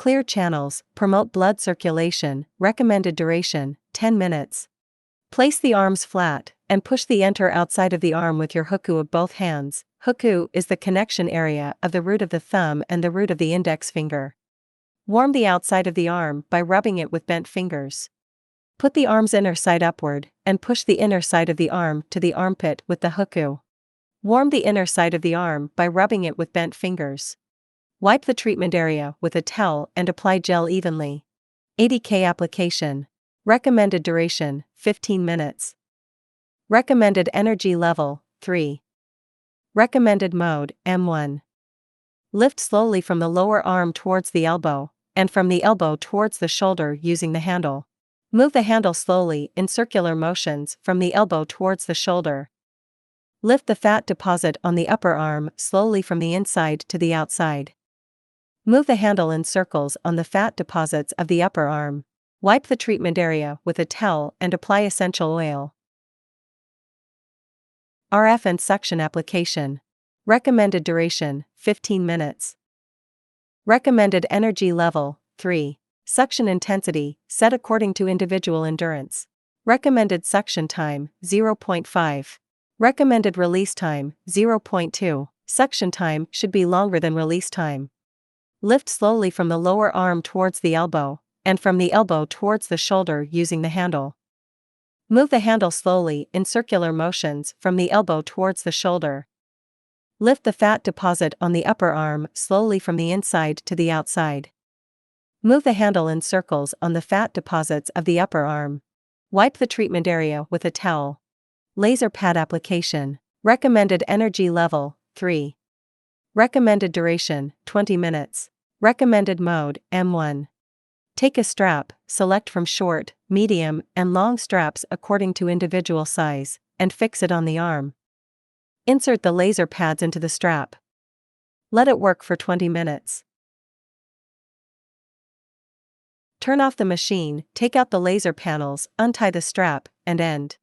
Clear channels, promote blood circulation, recommended duration, 10 minutes. Place the arms flat, and push the enter outside of the arm with your huku of both hands. Huku is the connection area of the root of the thumb and the root of the index finger. Warm the outside of the arm by rubbing it with bent fingers. Put the arm's inner side upward, and push the inner side of the arm to the armpit with the huku. Warm the inner side of the arm by rubbing it with bent fingers. Wipe the treatment area with a towel and apply gel evenly. 80K application. Recommended duration, 15 minutes. Recommended energy level, 3. Recommended mode, M1. Lift slowly from the lower arm towards the elbow, and from the elbow towards the shoulder using the handle. Move the handle slowly in circular motions from the elbow towards the shoulder. Lift the fat deposit on the upper arm slowly from the inside to the outside. Move the handle in circles on the fat deposits of the upper arm. Wipe the treatment area with a towel and apply essential oil. RF and suction application. Recommended duration, 15 minutes. Recommended energy level, 3. Suction intensity, set according to individual endurance. Recommended suction time, 0.5. Recommended release time, 0.2. Suction time should be longer than release time. Lift slowly from the lower arm towards the elbow, and from the elbow towards the shoulder using the handle. Move the handle slowly in circular motions from the elbow towards the shoulder. Lift the fat deposit on the upper arm slowly from the inside to the outside. Move the handle in circles on the fat deposits of the upper arm. Wipe the treatment area with a towel. Laser pad application. Recommended energy level, 3. Recommended duration, 20 minutes. Recommended mode, M1. Take a strap, select from short, medium, and long straps according to individual size, and fix it on the arm. Insert the laser pads into the strap. Let it work for 20 minutes. Turn off the machine, take out the laser panels, untie the strap and end.